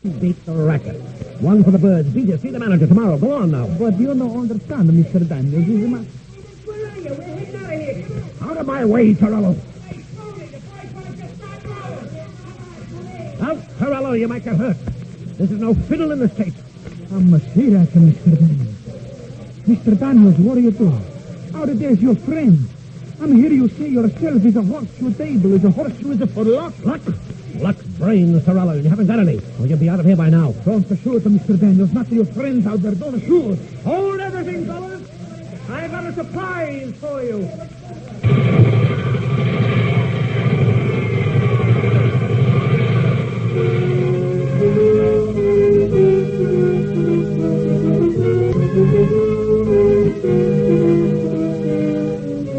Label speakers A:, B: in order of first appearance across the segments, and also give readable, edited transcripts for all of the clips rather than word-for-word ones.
A: Beat the racket. One for the birds. Beat it. See the manager tomorrow. Go on now.
B: But you don't understand, Mr. Daniels. Is my...
C: Where are you? We're heading out of here.
A: Out of my way, Torello. Out, Torello, you might get hurt. This is no fiddle in the States.
B: I must hear that, Mr. Daniels. Mr. Daniels, what are you doing? Out of there's your friend. I'm hear you say yourself is a horseshoe table, is a horseshoe is a for luck.
A: Luck? Luck's brains, Torello. You haven't got any. Or you'll be out of here by now.
B: Don't shoot, Mr. Daniels. Not to your friends out there. Don't shoot.
A: Hold everything, fellas. I've got a surprise for you.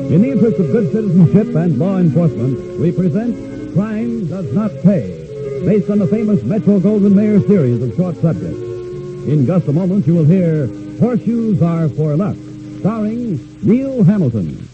D: In the interest of good citizenship and law enforcement, we present Crime Does Not Pay, based on the famous Metro-Goldwyn-Mayer series of short subjects. In just a moment, you will hear Horseshoes Are for Luck, starring Neil Hamilton.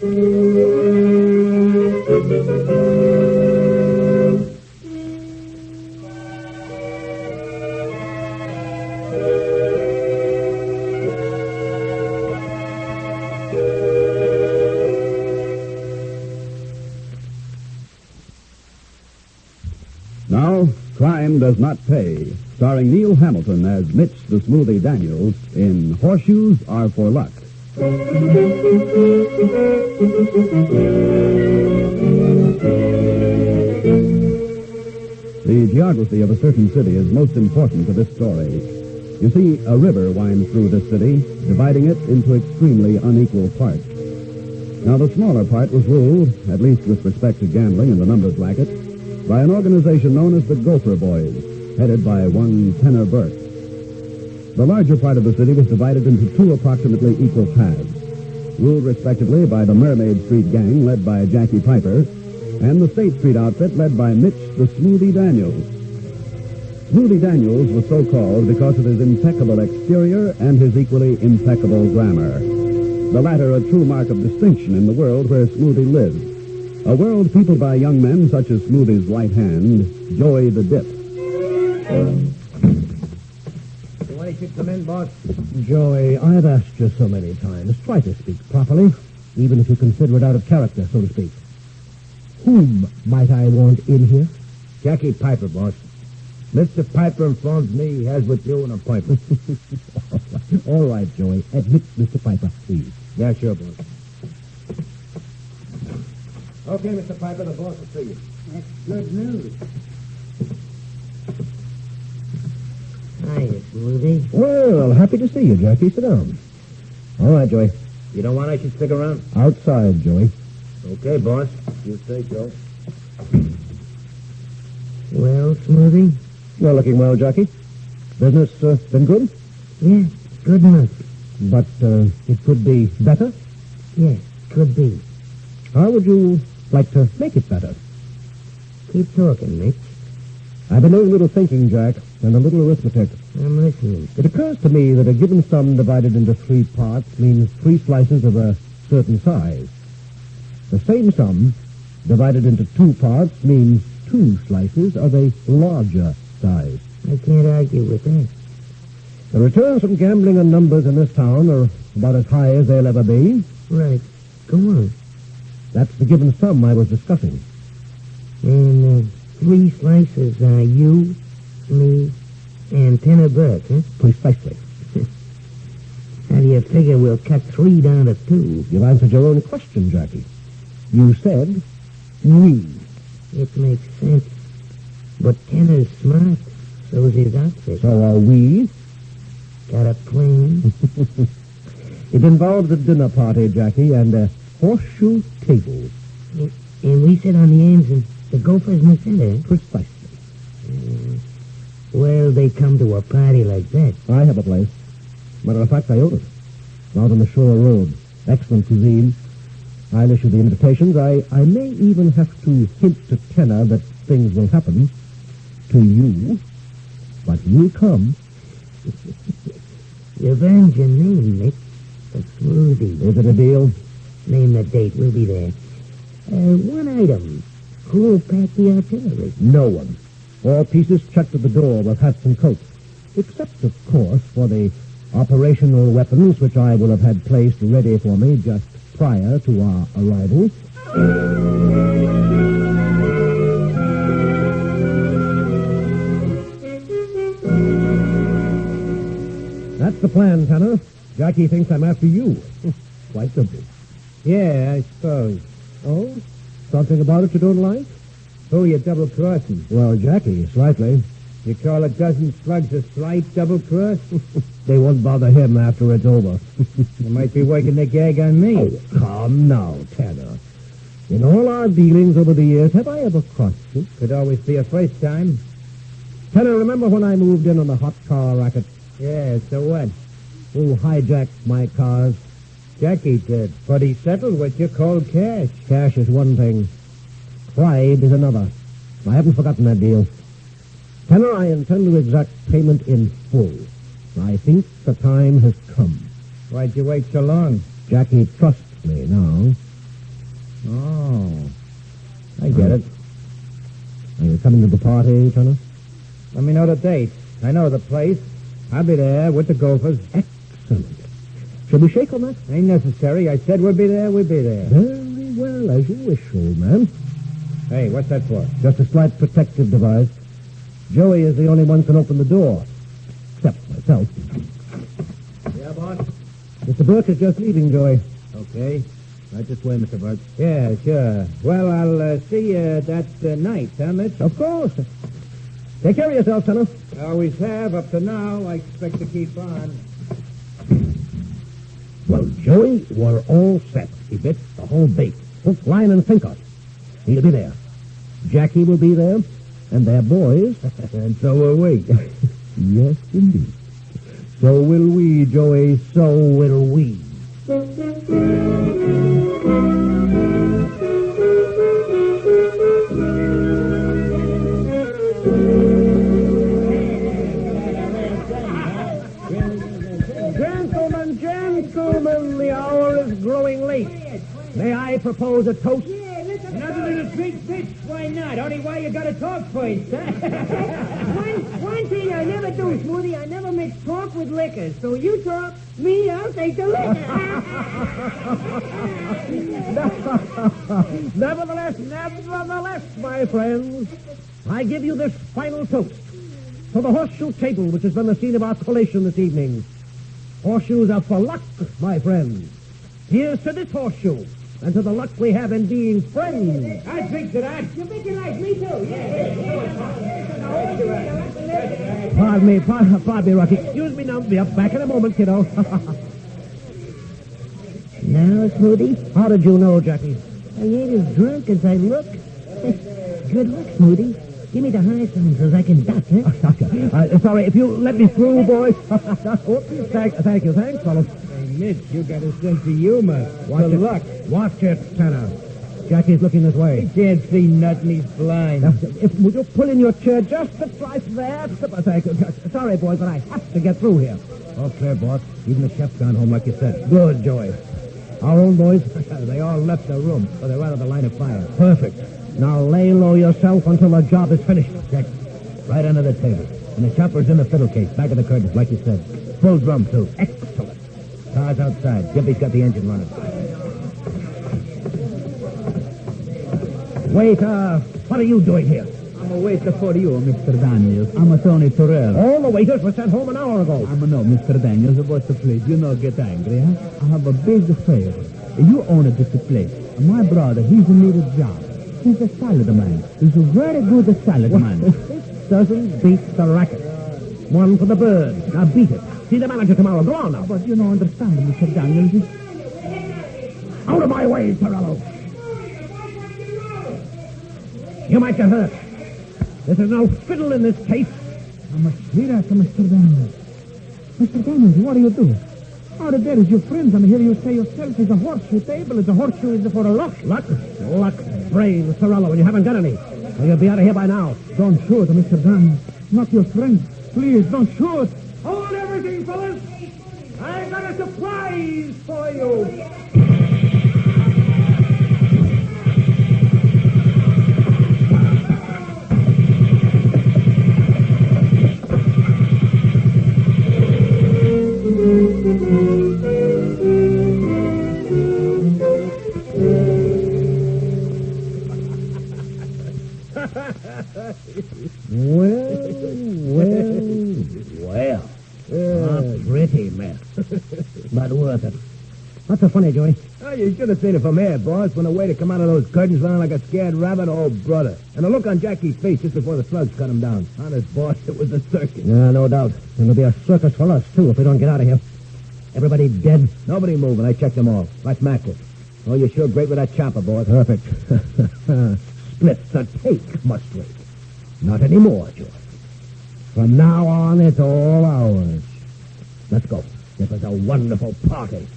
D: Now, Crime Does Not Pay, starring Neil Hamilton as Mitch the Smoothie Daniels in Horseshoes Are for Luck. The geography of a certain city is most important to this story. You see, a river winds through this city, dividing it into extremely unequal parts. Now, the smaller part was ruled, at least with respect to gambling and the numbers racket, by an organization known as the Gopher Boys, headed by one Tenor Burke. The larger part of the city was divided into two approximately equal halves, ruled respectively by the Mermaid Street Gang, led by Jackie Piper, and the State Street outfit, led by Mitch the Smoothie Daniels. Smoothie Daniels was so called because of his impeccable exterior and his equally impeccable grammar. The latter a true mark of distinction in the world where Smoothie lived. A world peopled by young men such as Smoothie's right hand, Joey the Dip.
A: You want to kick them in, boss?
B: Joey, I've asked you so many times. Try to speak properly, even if you consider it out of character, so to speak. Whom might I want in here?
A: Jackie Piper, boss. Mr. Piper informs me he has with you an appointment.
B: All right, Joey. Admit Mr. Piper, please.
A: Yeah, sure, boss. Okay, Mr. Piper, the boss will see you.
C: That's good news. Hiya, Smoothie.
B: Well, happy to see you, Jackie. Sit down. All right, Joey.
A: You don't want I should stick around?
B: Outside, Joey.
A: Okay, boss. You say so.
C: Well, Smoothie?
B: You're looking well, Jackie. Business been good?
C: Yeah, good enough.
B: But it could be better?
C: Yeah, could be.
B: How would you like to make it better?
C: Keep talking, Mitch.
B: I've been doing a little thinking, Jack, and a little arithmetic.
C: I'm listening.
B: It occurs to me that a given sum divided into three parts means three slices of a certain size. The same sum divided into two parts means two slices of a larger size.
C: I can't argue with that.
B: The returns from gambling on numbers in this town are about as high as they'll ever be.
C: Right. Go on.
B: That's the given sum I was discussing.
C: And three slices are you, me, and Tenor Burke, huh?
B: Precisely.
C: How do you figure we'll cut three down to two?
B: You've answered your own question, Jackie. You said we.
C: It makes sense. But Tenor's smart. So's his outfit.
B: So are we?
C: Got a plan?
B: It involves a dinner party, Jackie, and a horseshoe table.
C: And we sit on the ends and the gophers in the center.
B: Precisely.
C: Well, they come to a party like that.
B: I have a place. Matter of fact, I own it. Out on the Shore Road. Excellent cuisine. I'll issue the invitations. I may even have to hint to Tenor that things will happen to you. But you'll come.
C: You've earned your name, Nick. The Smoothie.
B: Is it a deal?
C: Name the date. We'll be there. One item. Who'll pack the artillery?
B: No one. All pieces checked at the door with hats and coats. Except, of course, for the operational weapons which I will have had placed ready for me just prior to our arrival. That's the plan, Tanner. Jackie thinks I'm after you. Quite simple.
A: Yeah, I suppose.
B: Oh? Something about it you don't like?
A: Who you double-crossing?
B: Well, Jackie, slightly.
A: You call a dozen slugs a slight double-cross?
B: They won't bother him after it's over.
A: You might be working the gag on me.
B: Oh, come now, Tanner. In all our dealings over the years, have I ever crossed you?
A: Could always be a first time.
B: Tanner, remember when I moved in on the hot car racket?
A: Yeah, so what?
B: Who hijacked my cars?
A: Jackie did. But he settled with you cold cash.
B: Cash is one thing. Pride is another. I haven't forgotten that deal. Tanner, I intend to exact payment in full. I think the time has come.
A: Why'd you wait so long?
B: Jackie trusts me now.
A: Oh, I get it.
B: Are you coming to the party, Tanner?
A: Let me know the date. I know the place. I'll be there with the Gophers.
B: Excellent. Shall we shake on that?
A: Ain't necessary. I said we'll be there, we'll be there.
B: Very well, as you wish, old man.
A: Hey, what's that for?
B: Just a slight protective device. Joey is the only one who can open the door. Except myself.
A: Yeah, boss?
B: Mr. Burke is just leaving, Joey.
A: Okay.
B: Right this way, Mr. Burke.
A: Yeah, sure. Well, I'll see you that night, huh, Mitch?
B: Of course. Take care of yourself, Tanner.
A: Always have, up to now. I expect to keep on.
B: Well, Joey, we're all set. He bit the whole bait. Hook, line, and sinker. He'll be there. Jackie will be there. And their boys.
A: And so will we.
B: Yes, indeed. So will we, Joey. So will we. Gentlemen, the hour is growing late. May I propose a toast?
A: Nothing in a big fish. Why not? Only why you gotta talk first, huh?
C: One thing I never do, Smoothie, I never mix talk with liquor. So you talk, me, I'll take the liquor.
B: Nevertheless, my friends, I give you this final toast for the horseshoe table, which has been the scene of our collation this evening. Horseshoes are for luck, my friends. Here's to this horseshoe, and to the luck we have in being friends.
A: I drink to that.
C: You think you like me, too? Yeah.
B: Pardon me, Rocky. Excuse me now. Be up back in a moment, kiddo.
C: Now, Smoothie,
B: How did you know, Jackie?
C: I ain't as drunk as I look. Good luck, Smoothie. Give me the high sign so I can duck, huh?
B: Sorry, if you let me through, boys. Thank you. Thanks, fellows.
A: Hey, Mitch, you got a sense of humor.
B: Good luck. Watch it, Tanner. Jackie's looking this way.
A: Can't see nothing. He's blind.
B: Would you pull in your chair just a slice there? Thank you. Sorry, boys, but I have to get through here. All clear, boss. Even the chef's gone home, like you said. Good, Joey. Our own boys? They all left the room, so they're out of the line of fire. Perfect. Now lay low yourself until the job is finished. Check. Right under the table. And the chopper's in the fiddle case, back of the curtains, like you said. Full drum, too. Excellent. Car's outside. Gimpy's got the engine running. Wait, what are you doing here?
E: I'm a waiter for you, Mr. Daniels. I'm a Tony Terrell.
B: All the waiters were sent home an hour ago.
E: No, Mr. Daniels, about the place. You know, get angry, huh? I have a big favor. You own this place. My brother, he's in need of job. He's a salad man. He's a very good salad man.
B: This doesn't beat the racket. One for the bird. Now beat it. See the manager tomorrow. Go on now.
E: But you don't understand, Mr. Daniels.
B: Out of my way, Torello. You might get hurt. This is no fiddle in this case.
E: I'm a sweetheart to Mr. Daniels. Mr. Daniels, what do you do? Oh, there is your friends. I'm here you say yourself it's a horseshoe table. It's a horseshoe is for a luck.
B: Luck, brains, Torello, and you haven't got any. Or you'll be out of here by now.
E: Don't shoot, Mr. Daniels. Not your friends. Please, don't shoot.
B: Hold everything, fellas. I've got a surprise for you. worth it. What's so funny, Joey?
A: Oh, you should have seen it from here, boss. When the waiter come out of those curtains running like a scared rabbit, oh, brother. And the look on Jackie's face just before the slugs cut him down. Honest, boss, it was a circus.
B: Yeah, no doubt. And it'll be a circus for us, too, if we don't get out of here. Everybody dead?
A: Nobody moving. I checked them all. Like mackerel. Oh, you're sure great with that chopper, boss.
B: Perfect. Split the take, must we? Not anymore, George. From now on, it's all ours. Let's go. It was a wonderful party.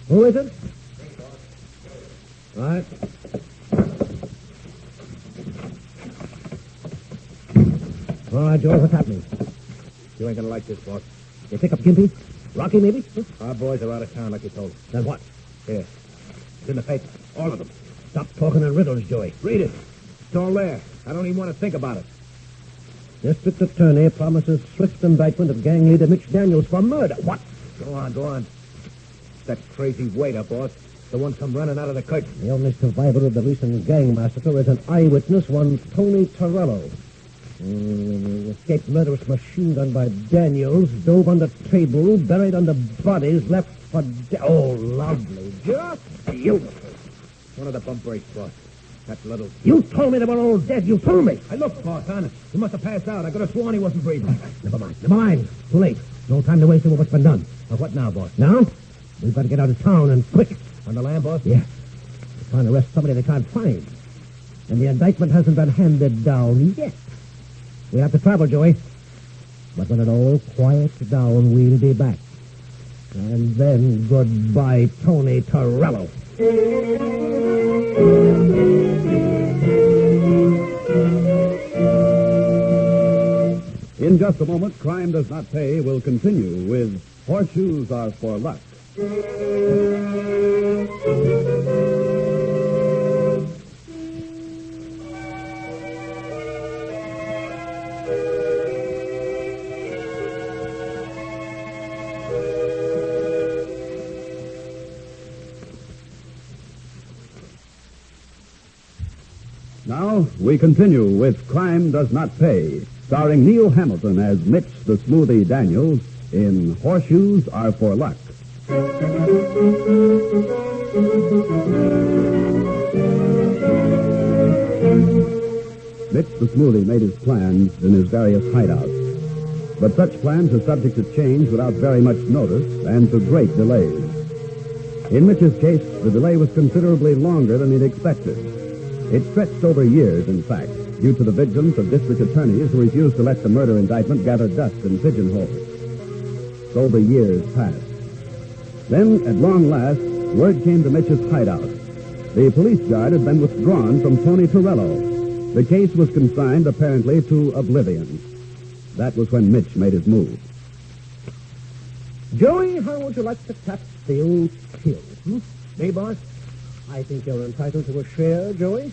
B: Who is it? Right. All right, George, what's happening?
A: You ain't gonna like this, boss.
B: They pick up Gimpy? Rocky, maybe?
A: Our boys are out of town, like you told us.
B: Then what?
A: Here. It's in the paper. All of them.
B: Stop talking in riddles, Joey.
A: Read it. It's all there. I don't even want to think about it.
B: District Attorney promises swift indictment of gang leader Mitch Daniels for murder. What?
A: Go on. That crazy waiter, boss. The one come running out of the curtain.
B: The only survivor of the recent gang massacre is an eyewitness, one Tony Torello. Escaped murderous machine gun by Daniels, dove under table, buried under bodies, left for oh, lovely. Just beautiful.
A: One of the bump breaks, boss. That little...
B: You told me they were all dead. You told me.
A: I looked, boss, honest. He must have passed out. I could have sworn he wasn't breathing.
B: Never mind. Too late. No time to waste over what's been done.
A: Well, what now, boss?
B: Now? We've got to get out of town and quick.
A: On the land, boss?
B: Yeah. They're trying to arrest somebody they can't find. And the indictment hasn't been handed down yet. We have to travel, Joey. But when it all quiets down, we'll be back. And then goodbye, Tony Torello.
D: In just a moment, Crime Does Not Pay will continue with Horseshoes Are for Luck. Now, we continue with Crime Does Not Pay, starring Neil Hamilton as Mitch the Smoothie Daniels in Horseshoes Are for Luck. Mitch the Smoothie made his plans in his various hideouts. But such plans are subject to change without very much notice and to great delays. In Mitch's case, the delay was considerably longer than he'd expected. It stretched over years, in fact, due to the vigilance of district attorneys who refused to let the murder indictment gather dust in pigeonholes. So the years passed. Then, at long last, word came to Mitch's hideout. The police guard had been withdrawn from Tony Torello. The case was consigned, apparently, to oblivion. That was when Mitch made his move.
B: Joey, how would you like to tap the old pill?
A: Me, boss?
B: I think you're entitled to a share, Joey.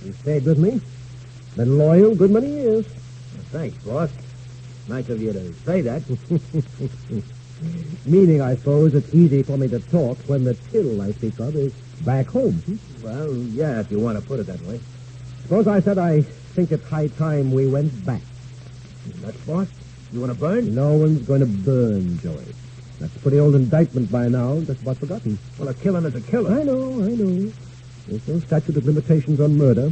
B: You stayed with me. Been loyal good many years.
A: Well, thanks, boss. Nice of you to say that.
B: Meaning, I suppose, it's easy for me to talk when the till I speak of is back home.
A: Well, yeah, if you want to put it that way.
B: Suppose I said I think it's high time we went back.
A: Nuts, boss? You want to burn?
B: No one's going to burn, Joey. That's a pretty old indictment by now, just about forgotten.
A: Well, a killing is a killer.
B: I know. There's no statute of limitations on murder.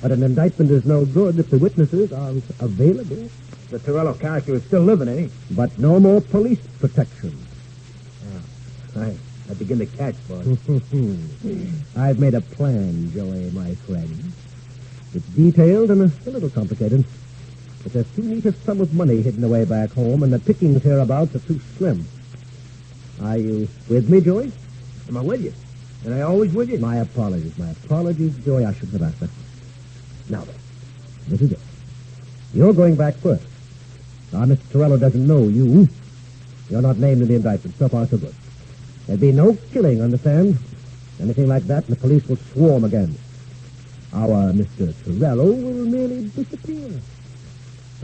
B: But an indictment is no good if the witnesses aren't available.
A: The Torello character is still living, ain't he?
B: But no more police protection.
A: I begin to catch, boss.
B: I've made a plan, Joey, my friend. It's detailed and a little complicated. But there's too neat a sum of money hidden away back home, and the pickings hereabouts are too slim. Are you with me, Joey?
A: Am I with you? And I always with you?
B: My apologies, Joey. I shouldn't have asked that. Now then, this is it. You're going back first. Now, Mr. Torello doesn't know you. You're not named in the indictment. So far, so good. There'll be no killing, understand? Anything like that, and the police will swarm again. Our Mr. Torello will merely disappear.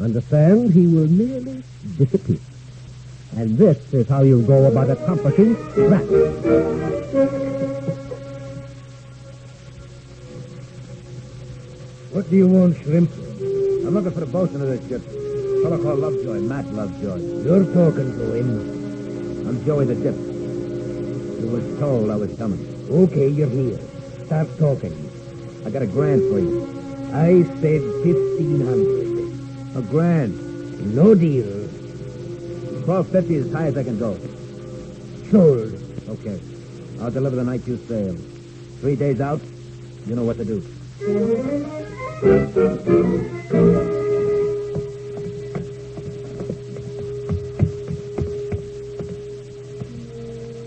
B: Understand? He will merely disappear. And this is how you go about accomplishing that.
A: What do you want, Shrimp? I'm looking for the bosun of this ship. A fellow called Lovejoy, Matt Lovejoy. You're talking to him. I'm Joey the Dip. You was told I was coming. Okay, you're here. Start talking. I got $1,000 for you. I said 1,500. $1,000. No deal. 1250 is as high as I can go. Sold. Okay. I'll deliver the night you sail. 3 days out, you know what to do.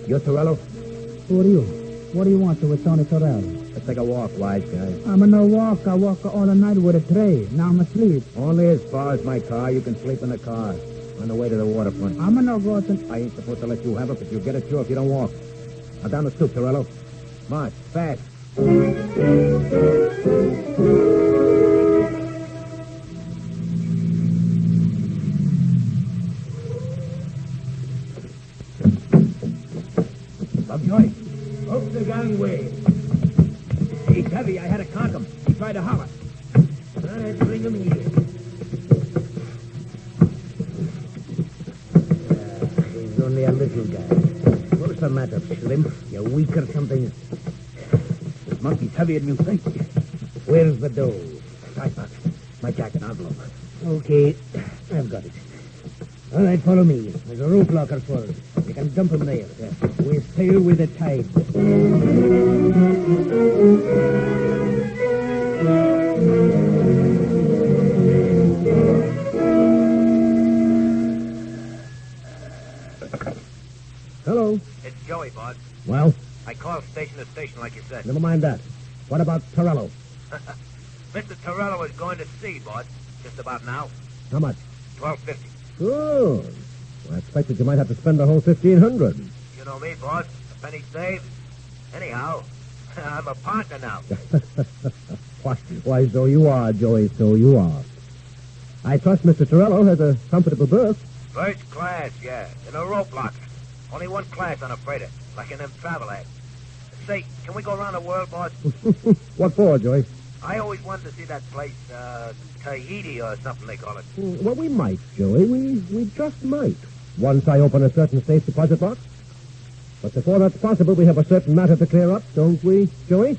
A: You're Torello?
E: Who are you? What do you want to with Tony Torrell?
A: Let's take a walk, wise guy.
E: I'm no walk. I walk all the night with a tray. Now I'm asleep.
A: Only as far as my car. You can sleep in the car. On the way to the waterfront.
E: I'm no go to...
A: I ain't supposed to let you have it, but you'll get it sure if you don't walk. Now down the stoop, Torello. March, fast. Lovejoy, up the gangway. He's heavy. I had to conk him. He tried to holler. All right, bring him here. He's only a little guy. What's the matter, Shrimp? You weak or something? This monkey's heavier than you think. Where's the dough? Side box. My jacket envelope. Okay, I've got it. All right, follow me. There's a rope locker for it. You can dump him there. Yeah. We sail with the tide.
B: Hello.
A: It's Joey, boss.
B: Well,
A: I called station to station like you said.
B: never mind that. What about Torello?
A: Mr. Torello is going to sea, boss. Just about now.
B: How much?
A: $12.50.
B: Good. I expected you might have to spend the whole 1,500.
A: You know me, boss. A penny saved. Anyhow, I'm a partner now.
B: Why, so you are, Joey, so you are. I trust Mr. Torello has a comfortable berth.
A: First class, yeah. In a rope locker. Only one class on a freighter, like in them travel ads. Say, can we go around the world, boss?
B: What for, Joey?
A: I always wanted to see that place, Tahiti or something they call it.
B: Well, we might, Joey. We just might. Once I open a certain safe deposit box. But before that's possible, we have a certain matter to clear up, don't we, Joey?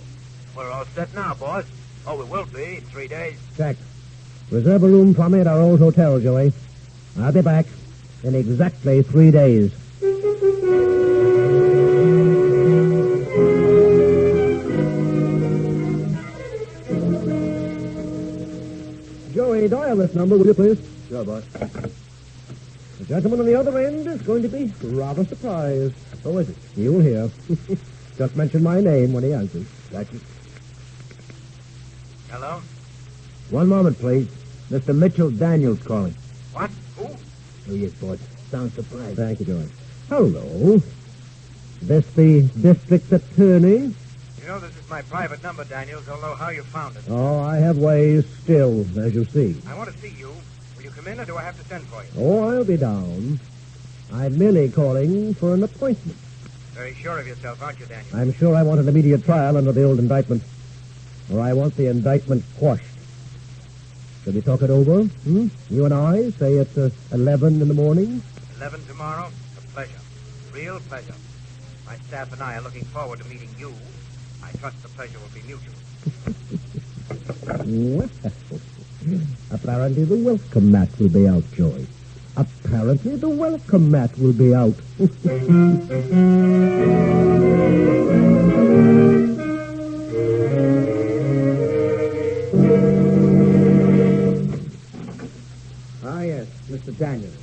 A: We're all set now, boss. Oh, we will be in 3 days.
B: Check. Reserve a room for me at our old hotel, Joey. I'll be back in exactly 3 days. Joey, dial this number, will you please?
A: Sure, boss.
B: The gentleman on the other end is going to be rather surprised.
A: Who is it?
B: You'll hear. Just mention my name when he answers.
A: Gotcha. Hello? One moment, please. Mr. Mitchell Daniels calling. What? Who? Oh, yes, boss. Sounds surprised.
B: Thank you, Joey. Hello. This the district attorney?
A: You know, this is my private number, Daniels. Don't know how you found it.
B: Oh, I have ways still, as you see.
A: I want to see you. Will you come in, or do I have to send for you?
B: Oh, I'll be down. I'm merely calling for an appointment.
A: Very sure of yourself, aren't you, Daniels?
B: I'm sure I want an immediate trial under the old indictment. Or I want the indictment quashed. Shall we talk it over? You and I, say at 11 in the morning?
A: 11 tomorrow? A pleasure. Real pleasure. My staff and I are looking forward to meeting you. I trust the pleasure will be mutual.
B: Well, apparently the welcome mat will be out, Joey. Apparently the welcome mat will be out.
A: Ah, yes, Mr. Daniels.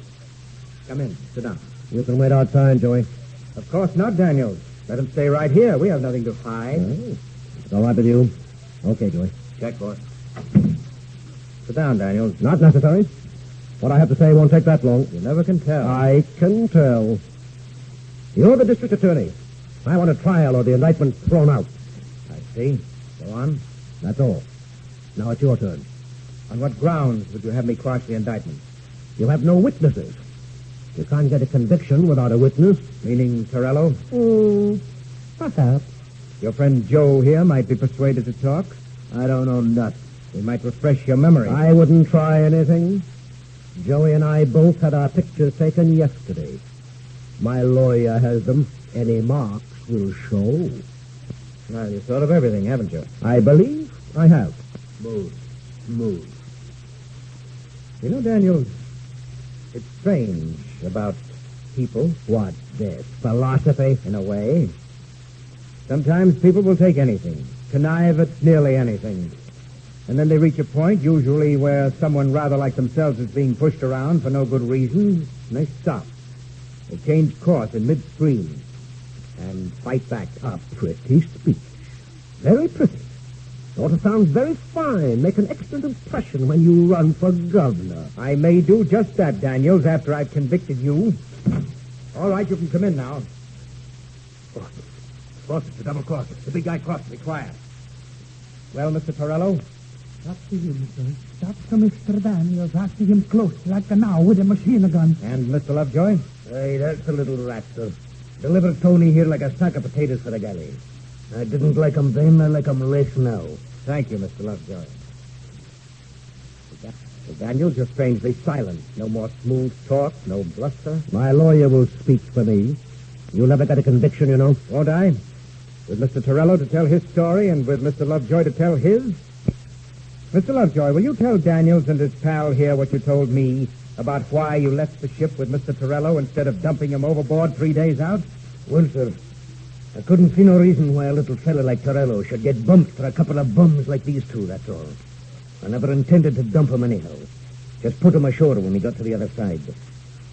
A: Come in. Sit down.
B: You can wait outside, Joey.
A: Of course not, Daniels. Let him stay right here. We have nothing to hide.
B: Oh, it's all right with you? Okay, Joey.
A: Check, boss. Sit down, Daniels.
B: Not necessary. What I have to say won't take that long.
A: You never can tell.
B: I can tell. You're the district attorney. I want a trial or the indictment thrown out.
A: I see. Go on.
B: That's all. Now it's your turn.
A: On what grounds would you have me quash the indictment?
B: You have no witnesses. You can't get a conviction without a witness.
A: Meaning Torello?
B: Perhaps.
A: Your friend Joe here might be persuaded to talk. I don't know nuts. They might refresh your memory.
B: I wouldn't try anything. Joey and I both had our pictures taken yesterday. My lawyer has them. Any marks will show.
A: Well, you've thought of everything, haven't you?
B: I believe I have.
A: Move. You know, Daniels, it's strange about people.
B: What, this? Philosophy?
A: In a way. Sometimes people will take anything, connive at nearly anything. And then they reach a point, usually where someone rather like themselves is being pushed around for no good reason, and they stop. They change course in midstream and fight back.
B: A pretty speech. Very pretty. Sort of sounds very fine. Make an excellent impression when you run for governor.
A: I may do just that, Daniels, after I've convicted you. All right, you can come in now. Boss, it's a double crosser. The big guy crossed me. Quiet. Well, Mr. Torello?
E: Talk to him, sir. Talk to Mr. Daniels. Ask him close, like now, with a machine gun.
A: And Mr. Lovejoy?
B: Hey, that's a little rat, sir. Delivered Tony here like a sack of potatoes for the galley. I didn't like him then, I like him less now.
A: Thank you, Mr. Lovejoy. Daniels, you're strangely silent. No more smooth talk, no bluster.
B: My lawyer will speak for me. You'll never get a conviction, you know.
A: Won't I? With Mr. Torello to tell his story and with Mr. Lovejoy to tell his? Mr. Lovejoy, will you tell Daniels and his pal here what you told me about why you left the ship with Mr. Torello instead of dumping him overboard 3 days out?
B: Well, sir, I couldn't see no reason why a little fella like Torello should get bumped for a couple of bums like these two, that's all. I never intended to dump him anyhow. Just put him ashore when we got to the other side.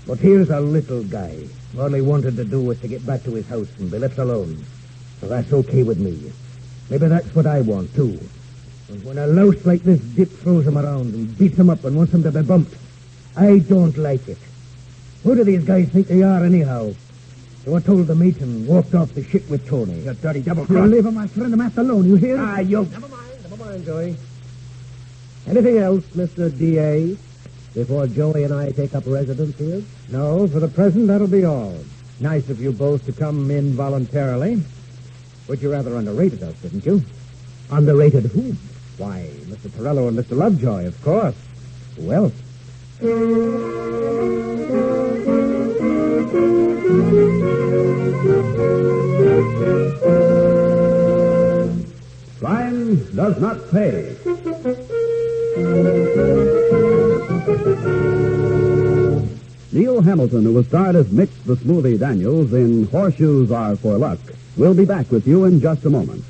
B: But here's a little guy. All he wanted to do was to get back to his house and be left alone. Well, that's okay with me. Maybe that's what I want, too. And when a louse like this dip throws him around and beats him up and wants him to be bumped, I don't like it. Who do these guys think they are, anyhow? They were told to meet and walked off the ship with Tony.
A: You dirty double
E: You
A: cross.
E: leave my friend Matt alone, you hear?
B: Never mind, Joey. Anything else, Mr. D.A., before Joey and I take up residence here?
A: No, for the present, that'll be all. Nice of you both to come in voluntarily. But you rather underrated us, didn't you?
B: Underrated whom?
A: Why, Mr. Torello and Mr. Lovejoy, of course. Who else?
D: Crime does not pay. Neil Hamilton, who was starred as Mitch the Smoothie Daniels in Horseshoes Are for Luck, will be back with you in just a moment.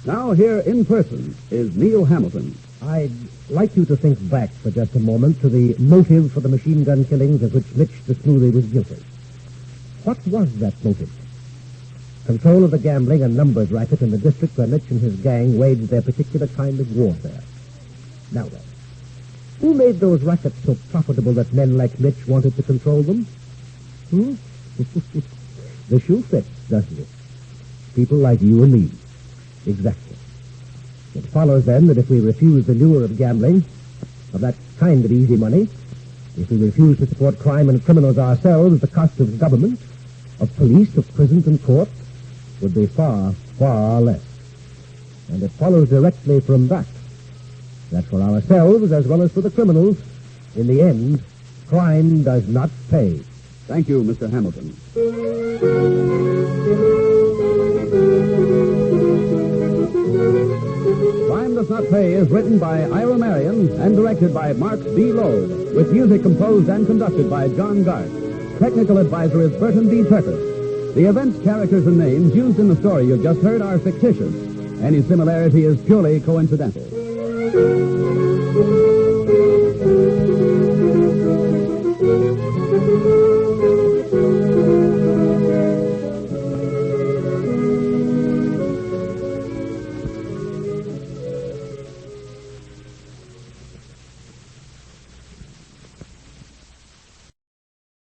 D: Now here in person is Neil Hamilton.
B: I'd like you to think back for just a moment to the motive for the machine gun killings of which Mitch the Smoothie was guilty. What was that motive? Control of the gambling and numbers racket in the district where Mitch and his gang waged their particular kind of warfare. Now then, who made those rackets so profitable that men like Mitch wanted to control them? The shoe fits, doesn't it? People like you and me. Exactly. It follows, then, that if we refuse the lure of gambling, of that kind of easy money, if we refuse to support crime and criminals ourselves, the cost of government, of police, of prisons and courts, would be far, far less. And it follows directly from that for ourselves, as well as for the criminals, in the end, crime does not pay.
D: Thank you, Mr. Hamilton. Crime Does Not Pay is written by Ira Marion and directed by Mark B. Lowe, with music composed and conducted by John Garth. Technical advisor is Burton B. Turker. The events, characters, and names used in the story you just heard are fictitious. Any similarity is purely coincidental.